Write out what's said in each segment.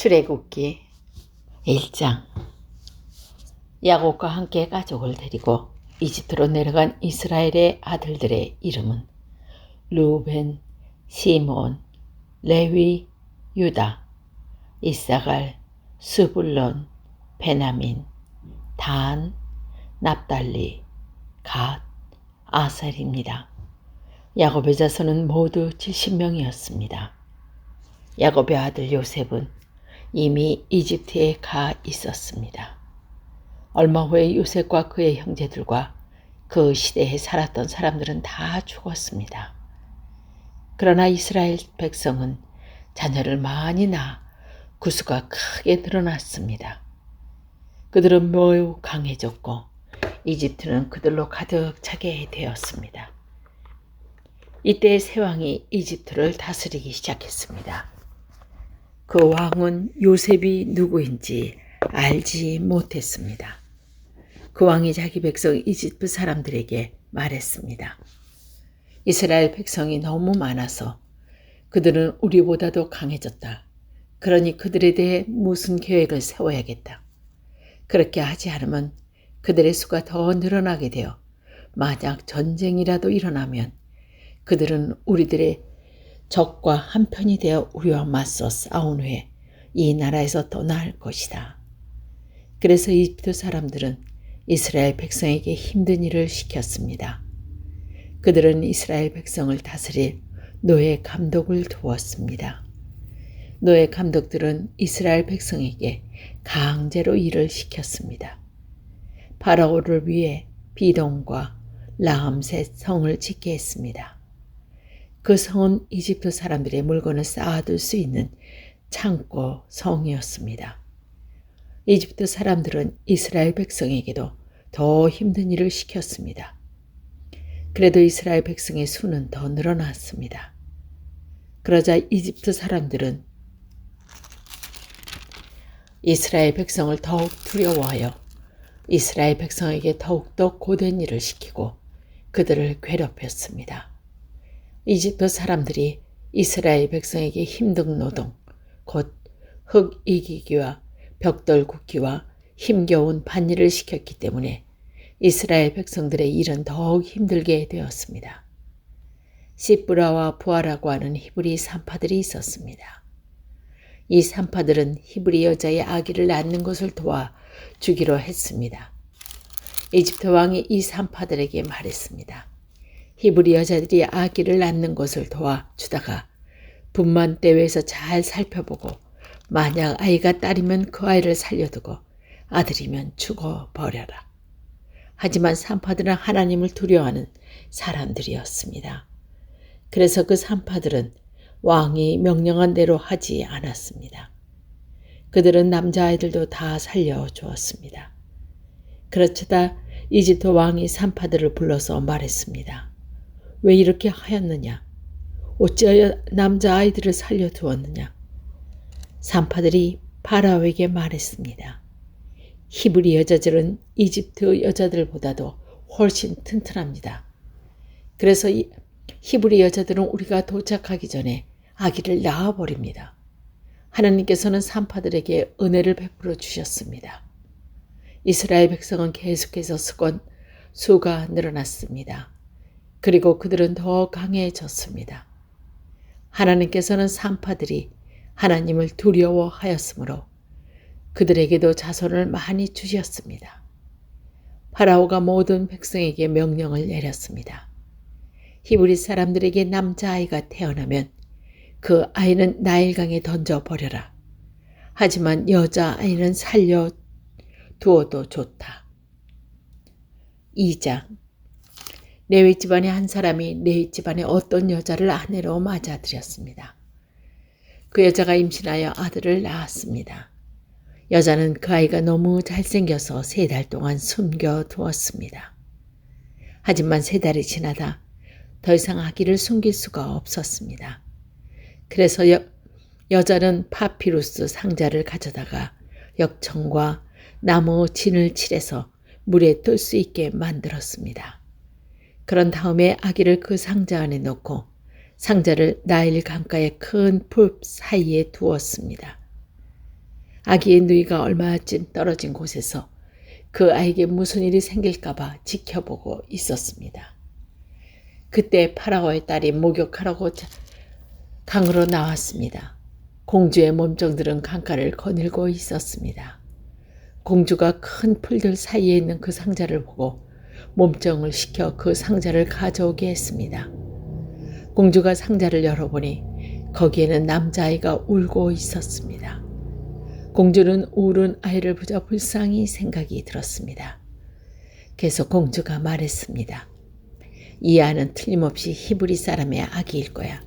출애굽기 1장. 야곱과 함께 가족을 데리고 이집트로 내려간 이스라엘의 아들들의 이름은 르우벤, 시므온, 레위, 유다, 이사갈, 스불론, 베냐민, 단, 납달리, 갓, 아셀입니다. 야곱의 자손은 모두 70명이었습니다. 야곱의 아들 요셉은 이미 이집트에 가 있었습니다. 얼마 후에 요셉과 그의 형제들과 그 시대에 살았던 사람들은 다 죽었습니다. 그러나 이스라엘 백성은 자녀를 많이 낳아 구수가 크게 늘어났습니다. 그들은 매우 강해졌고 이집트는 그들로 가득 차게 되었습니다. 이때 새 왕이 이집트를 다스리기 시작했습니다. 그 왕은 요셉이 누구인지 알지 못했습니다. 그 왕이 자기 백성 이집트 사람들에게 말했습니다. 이스라엘 백성이 너무 많아서 그들은 우리보다도 강해졌다. 그러니 그들에 대해 무슨 계획을 세워야겠다. 그렇게 하지 않으면 그들의 수가 더 늘어나게 되어 만약 전쟁이라도 일어나면 그들은 우리들의 적과 한편이 되어 우리와 맞서 싸운 후에 이 나라에서 떠날 것이다. 그래서 이집트 사람들은 이스라엘 백성에게 힘든 일을 시켰습니다. 그들은 이스라엘 백성을 다스릴 노예 감독을 두었습니다. 노예 감독들은 이스라엘 백성에게 강제로 일을 시켰습니다. 파라오를 위해 비동과 라암셋 성을 짓게 했습니다. 그 성은 이집트 사람들의 물건을 쌓아둘 수 있는 창고 성이었습니다. 이집트 사람들은 이스라엘 백성에게도 더 힘든 일을 시켰습니다. 그래도 이스라엘 백성의 수는 더 늘어났습니다. 그러자 이집트 사람들은 이스라엘 백성을 더욱 두려워하여 이스라엘 백성에게 더욱더 고된 일을 시키고 그들을 괴롭혔습니다. 이집트 사람들이 이스라엘 백성에게 힘든 노동, 곧 흙 이기기와 벽돌 굽기와 힘겨운 밭일을 시켰기 때문에 이스라엘 백성들의 일은 더욱 힘들게 되었습니다. 시브라와 부아라고 하는 히브리 산파들이 있었습니다. 이 산파들은 히브리 여자의 아기를 낳는 것을 도와 주기로 했습니다. 이집트 왕이 이 산파들에게 말했습니다. 히브리 여자들이 아기를 낳는 것을 도와주다가 분만 대회에서 잘 살펴보고 만약 아이가 딸이면 그 아이를 살려두고 아들이면 죽어버려라. 하지만 산파들은 하나님을 두려워하는 사람들이었습니다. 그래서 그 산파들은 왕이 명령한 대로 하지 않았습니다. 그들은 남자아이들도 다 살려주었습니다. 그렇다 이집트 왕이 산파들을 불러서 말했습니다. 왜 이렇게 하였느냐? 어찌하여 남자아이들을 살려두었느냐? 산파들이 파라오에게 말했습니다. 히브리 여자들은 이집트 여자들보다도 훨씬 튼튼합니다. 그래서 히브리 여자들은 우리가 도착하기 전에 아기를 낳아버립니다. 하나님께서는 산파들에게 은혜를 베풀어 주셨습니다. 이스라엘 백성은 계속해서 수가 늘어났습니다. 그리고 그들은 더 강해졌습니다. 하나님께서는 산파들이 하나님을 두려워하였으므로 그들에게도 자손을 많이 주셨습니다. 파라오가 모든 백성에게 명령을 내렸습니다. 히브리 사람들에게 남자아이가 태어나면 그 아이는 나일강에 던져버려라. 하지만 여자아이는 살려두어도 좋다. 2장. 레위 집안의 한 사람이 레위 집안의 어떤 여자를 아내로 맞아들였습니다. 그 여자가 임신하여 아들을 낳았습니다. 여자는 그 아이가 너무 잘생겨서 3달 동안 숨겨두었습니다. 하지만 3달이 지나다 더 이상 아기를 숨길 수가 없었습니다. 그래서 여자는 파피루스 상자를 가져다가 역청과 나무 진을 칠해서 물에 뜰 수 있게 만들었습니다. 그런 다음에 아기를 그 상자 안에 넣고 상자를 나일 강가의 큰 풀 사이에 두었습니다. 아기의 누이가 얼마쯤 떨어진 곳에서 그 아이에게 무슨 일이 생길까봐 지켜보고 있었습니다. 그때 파라오의 딸이 목욕하라고 강으로 나왔습니다. 공주의 몸종들은 강가를 거닐고 있었습니다. 공주가 큰 풀들 사이에 있는 그 상자를 보고 몸종을 시켜 그 상자를 가져오게 했습니다. 공주가 상자를 열어보니 거기에는 남자아이가 울고 있었습니다. 공주는 울은 아이를 보자 불쌍히 생각이 들었습니다. 그래서 공주가 말했습니다. 이 아이는 틀림없이 히브리 사람의 아기일 거야.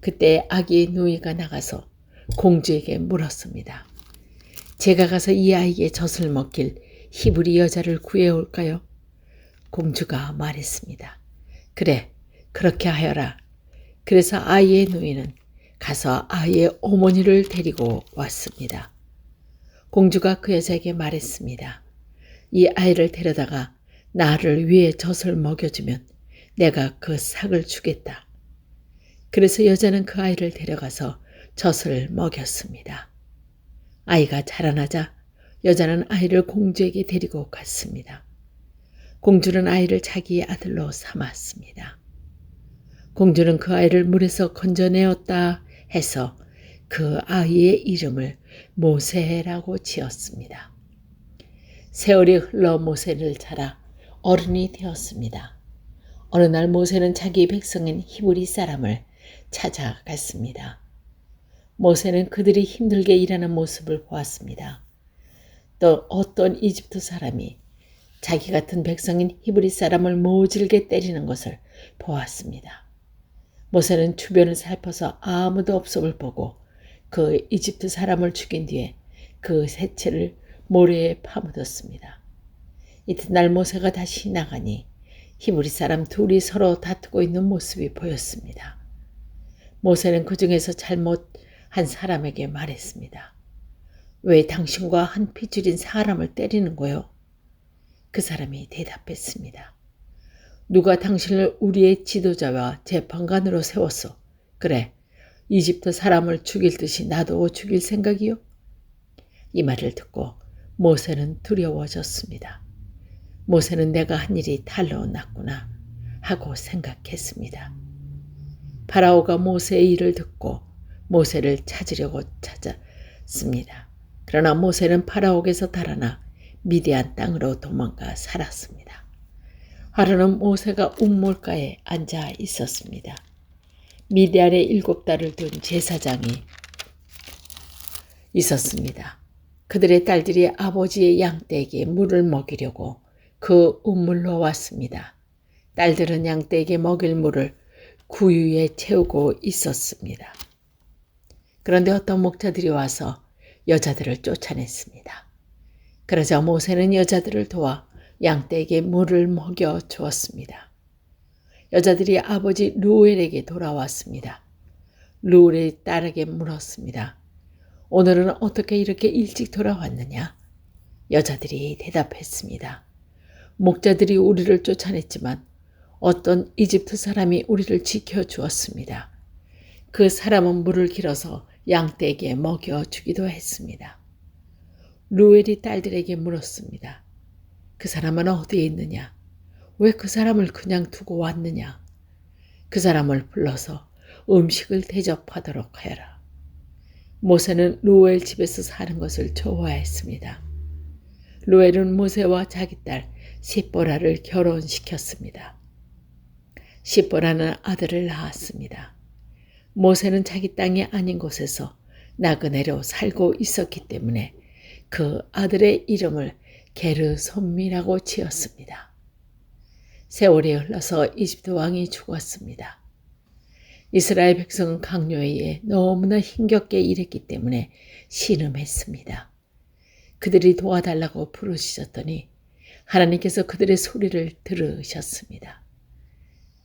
그때 아기의 누이가 나가서 공주에게 물었습니다. 제가 가서 이 아이에게 젖을 먹길 히브리 여자를 구해올까요? 공주가 말했습니다. 그래, 그렇게 하여라. 그래서 아이의 누이는 가서 아이의 어머니를 데리고 왔습니다. 공주가 그 여자에게 말했습니다. 이 아이를 데려다가 나를 위해 젖을 먹여주면 내가 그 삭을 주겠다. 그래서 여자는 그 아이를 데려가서 젖을 먹였습니다. 아이가 자라나자 여자는 아이를 공주에게 데리고 갔습니다. 공주는 아이를 자기의 아들로 삼았습니다. 공주는 그 아이를 물에서 건져내었다 해서 그 아이의 이름을 모세라고 지었습니다. 세월이 흘러 모세는 자라 어른이 되었습니다. 어느 날 모세는 자기 백성인 히브리 사람을 찾아갔습니다. 모세는 그들이 힘들게 일하는 모습을 보았습니다. 또 어떤 이집트 사람이 자기 같은 백성인 히브리 사람을 모질게 때리는 것을 보았습니다. 모세는 주변을 살펴서 아무도 없음을 보고 그 이집트 사람을 죽인 뒤에 그 새체를 모래에 파묻었습니다. 이튿날 모세가 다시 나가니 히브리 사람 둘이 서로 다투고 있는 모습이 보였습니다. 모세는 그 중에서 잘못한 사람에게 말했습니다. 왜 당신과 한 핏줄인 사람을 때리는 거요? 그 사람이 대답했습니다. 누가 당신을 우리의 지도자와 재판관으로 세웠어? 그래, 이집트 사람을 죽일 듯이 나도 죽일 생각이요? 이 말을 듣고 모세는 두려워졌습니다. 모세는 내가 한 일이 탈로 났구나 하고 생각했습니다. 파라오가 모세의 일을 듣고 모세를 찾으려고 찾았습니다. 그러나 모세는 파라오에서 달아나 미디안 땅으로 도망가 살았습니다. 하루는 모세가 우물가에 앉아 있었습니다. 미디안에 7달을 둔 제사장이 있었습니다. 그들의 딸들이 아버지의 양떼에게 물을 먹이려고 그 우물로 왔습니다. 딸들은 양떼에게 먹일 물을 구유에 채우고 있었습니다. 그런데 어떤 목자들이 와서 여자들을 쫓아냈습니다. 그러자 모세는 여자들을 도와 양떼에게 물을 먹여 주었습니다. 여자들이 아버지 루엘에게 돌아왔습니다. 루엘의 딸에게 물었습니다. 오늘은 어떻게 이렇게 일찍 돌아왔느냐? 여자들이 대답했습니다. 목자들이 우리를 쫓아냈지만 어떤 이집트 사람이 우리를 지켜주었습니다. 그 사람은 물을 길어서 양떼에게 먹여주기도 했습니다. 루엘이 딸들에게 물었습니다. 그 사람은 어디에 있느냐? 왜 그 사람을 그냥 두고 왔느냐? 그 사람을 불러서 음식을 대접하도록 하여라. 모세는 루엘 집에서 사는 것을 좋아했습니다. 루엘은 모세와 자기 딸 시보라를 결혼시켰습니다. 시보라는 아들을 낳았습니다. 모세는 자기 땅이 아닌 곳에서 나그네로 살고 있었기 때문에 그 아들의 이름을 게르솜이라고 지었습니다. 세월이 흘러서 이집트 왕이 죽었습니다. 이스라엘 백성은 강요에 의해 너무나 힘겹게 일했기 때문에 신음했습니다. 그들이 도와달라고 부르짖었더니 하나님께서 그들의 소리를 들으셨습니다.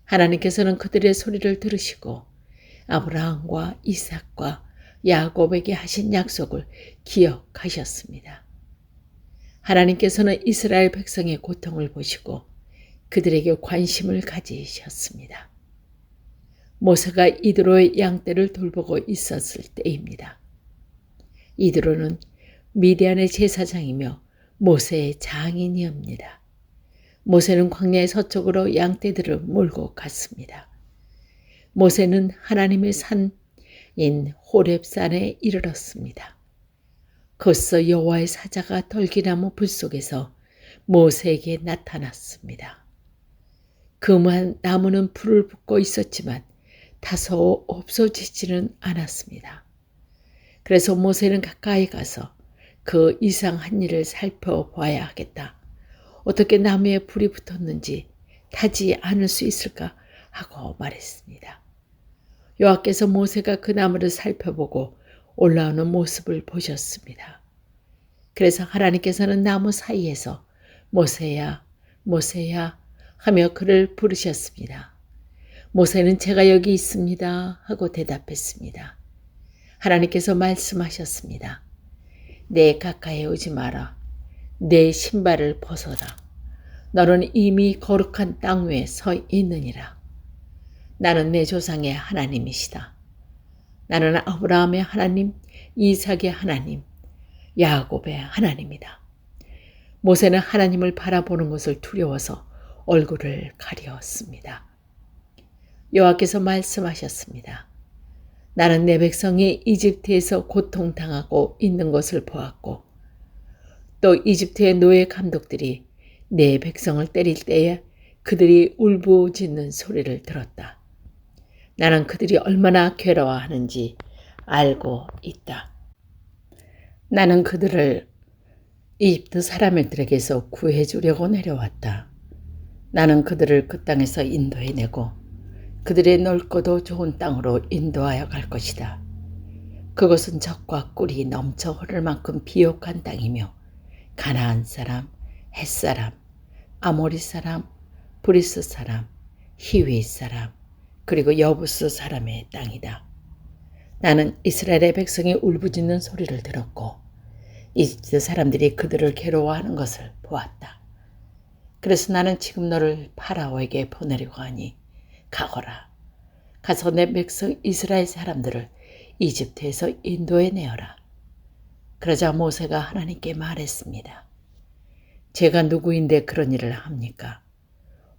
하나님께서는 그들의 소리를 들으시고 아브라함과 이삭과 야곱에게 하신 약속을 기억하셨습니다. 하나님께서는 이스라엘 백성의 고통을 보시고 그들에게 관심을 가지셨습니다. 모세가 이드로의 양떼를 돌보고 있었을 때입니다. 이드로는 미디안의 제사장이며 모세의 장인이옵니다. 모세는 광야의 서쪽으로 양떼들을 몰고 갔습니다. 모세는 하나님의 산인 호렙산에 이르렀습니다. 거기서 여호와의 사자가 떨기나무 불 속에서 모세에게 나타났습니다. 그 나무는 불을 붓고 있었지만 다소 없어지지는 않았습니다. 그래서 모세는 가까이 가서 그 이상한 일을 살펴봐야 하겠다. 어떻게 나무에 불이 붙었는지 타지 않을 수 있을까 하고 말했습니다. 여호와께서 모세가 그 나무를 살펴보고 올라오는 모습을 보셨습니다. 그래서 하나님께서는 나무 사이에서 모세야, 모세야 하며 그를 부르셨습니다. 모세는 제가 여기 있습니다 하고 대답했습니다. 하나님께서 말씀하셨습니다. 내 가까이 오지 마라. 내 신발을 벗어라. 너는 이미 거룩한 땅 위에 서 있느니라. 나는 내 조상의 하나님이시다. 나는 아브라함의 하나님, 이삭의 하나님, 야곱의 하나님이다. 모세는 하나님을 바라보는 것을 두려워서 얼굴을 가렸습니다. 여호와께서 말씀하셨습니다. 나는 내 백성이 이집트에서 고통당하고 있는 것을 보았고 또 이집트의 노예 감독들이 내 백성을 때릴 때에 그들이 울부짖는 소리를 들었다. 나는 그들이 얼마나 괴로워하는지 알고 있다. 나는 그들을 이집트 사람들에게서 구해주려고 내려왔다. 나는 그들을 그 땅에서 인도해내고 그들의 넓고도 좋은 땅으로 인도하여 갈 것이다. 그것은 젖과 꿀이 넘쳐 흐를 만큼 비옥한 땅이며 가나안 사람, 헷 사람, 아모리 사람, 브리스 사람, 히위 사람, 그리고 여부스 사람의 땅이다. 나는 이스라엘의 백성이 울부짖는 소리를 들었고 이집트 사람들이 그들을 괴로워하는 것을 보았다. 그래서 나는 지금 너를 파라오에게 보내려고 하니 가거라. 가서 내 백성 이스라엘 사람들을 이집트에서 인도해내어라. 그러자 모세가 하나님께 말했습니다. 제가 누구인데 그런 일을 합니까?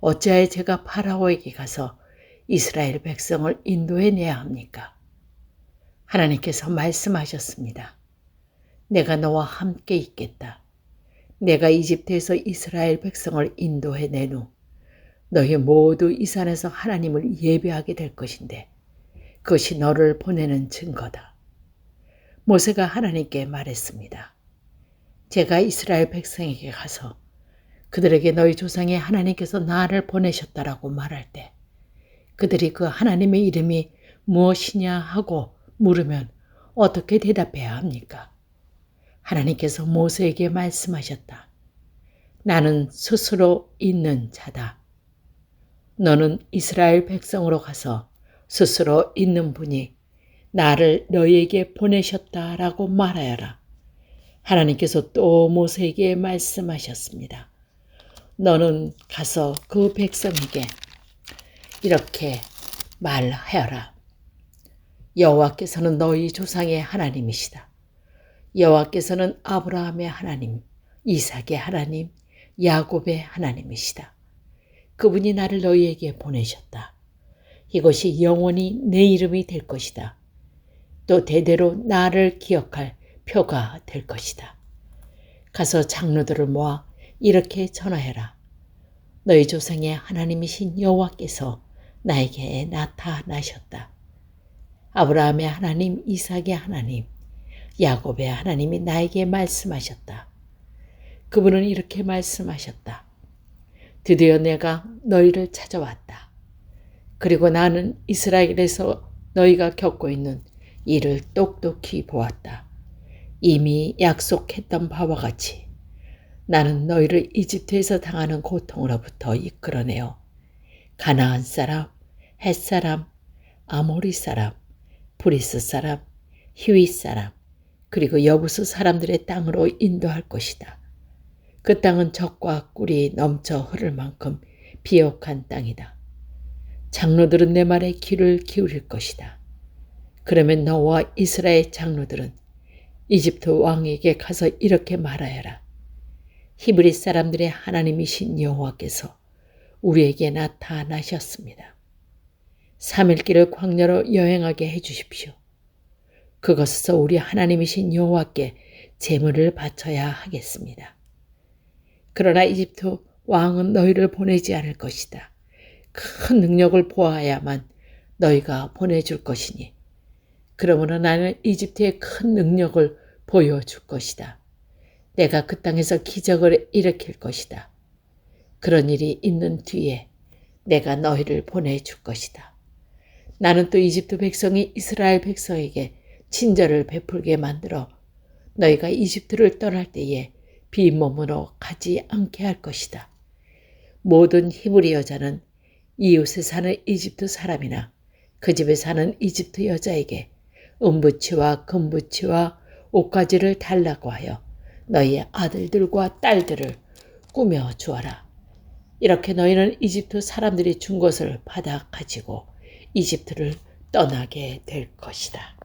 어찌하여 제가 파라오에게 가서 이스라엘 백성을 인도해내야 합니까? 하나님께서 말씀하셨습니다. 내가 너와 함께 있겠다. 내가 이집트에서 이스라엘 백성을 인도해낸 후 너희 모두 이 산에서 하나님을 예배하게 될 것인데 그것이 너를 보내는 증거다. 모세가 하나님께 말했습니다. 제가 이스라엘 백성에게 가서 그들에게 너희 조상의 하나님께서 나를 보내셨다라고 말할 때 그들이 그 하나님의 이름이 무엇이냐 하고 물으면 어떻게 대답해야 합니까? 하나님께서 모세에게 말씀하셨다. 나는 스스로 있는 자다. 너는 이스라엘 백성으로 가서 스스로 있는 분이 나를 너희에게 보내셨다라고 말하여라. 하나님께서 또 모세에게 말씀하셨습니다. 너는 가서 그 백성에게 이렇게 말하여라. 여호와께서는 너희 조상의 하나님이시다. 여호와께서는 아브라함의 하나님, 이삭의 하나님, 야곱의 하나님이시다. 그분이 나를 너희에게 보내셨다. 이것이 영원히 내 이름이 될 것이다. 또 대대로 나를 기억할 표가 될 것이다. 가서 장로들을 모아 이렇게 전하여라. 너희 조상의 하나님이신 여호와께서 나에게 나타나셨다. 아브라함의 하나님, 이삭의 하나님, 야곱의 하나님이 나에게 말씀하셨다. 그분은 이렇게 말씀하셨다. 드디어 내가 너희를 찾아왔다. 그리고 나는 이스라엘에서 너희가 겪고 있는 일을 똑똑히 보았다. 이미 약속했던 바와 같이 나는 너희를 이집트에서 당하는 고통으로부터 이끌어내어 가나안 사람, 헷 사람, 아모리 사람, 브리스 사람, 히위 사람, 그리고 여부스 사람들의 땅으로 인도할 것이다. 그 땅은 젖과 꿀이 넘쳐 흐를 만큼 비옥한 땅이다. 장로들은 내 말에 귀를 기울일 것이다. 그러면 너와 이스라엘 장로들은 이집트 왕에게 가서 이렇게 말하여라. 히브리 사람들의 하나님이신 여호와께서 우리에게 나타나셨습니다. 3일 길을 광야로 여행하게 해주십시오. 그것에서 우리 하나님이신 여호와께 제물을 바쳐야 하겠습니다. 그러나 이집트 왕은 너희를 보내지 않을 것이다. 큰 능력을 보아야만 너희가 보내줄 것이니 그러므로 나는 이집트의 큰 능력을 보여줄 것이다. 내가 그 땅에서 기적을 일으킬 것이다. 그런 일이 있는 뒤에 내가 너희를 보내줄 것이다. 나는 또 이집트 백성이 이스라엘 백성에게 친절을 베풀게 만들어 너희가 이집트를 떠날 때에 빈몸으로 가지 않게 할 것이다. 모든 히브리 여자는 이웃에 사는 이집트 사람이나 그 집에 사는 이집트 여자에게 은부치와 금부치와 옷가지를 달라고 하여 너희의 아들들과 딸들을 꾸며 주어라. 이렇게 너희는 이집트 사람들이 준 것을 받아 가지고 이집트를 떠나게 될 것이다.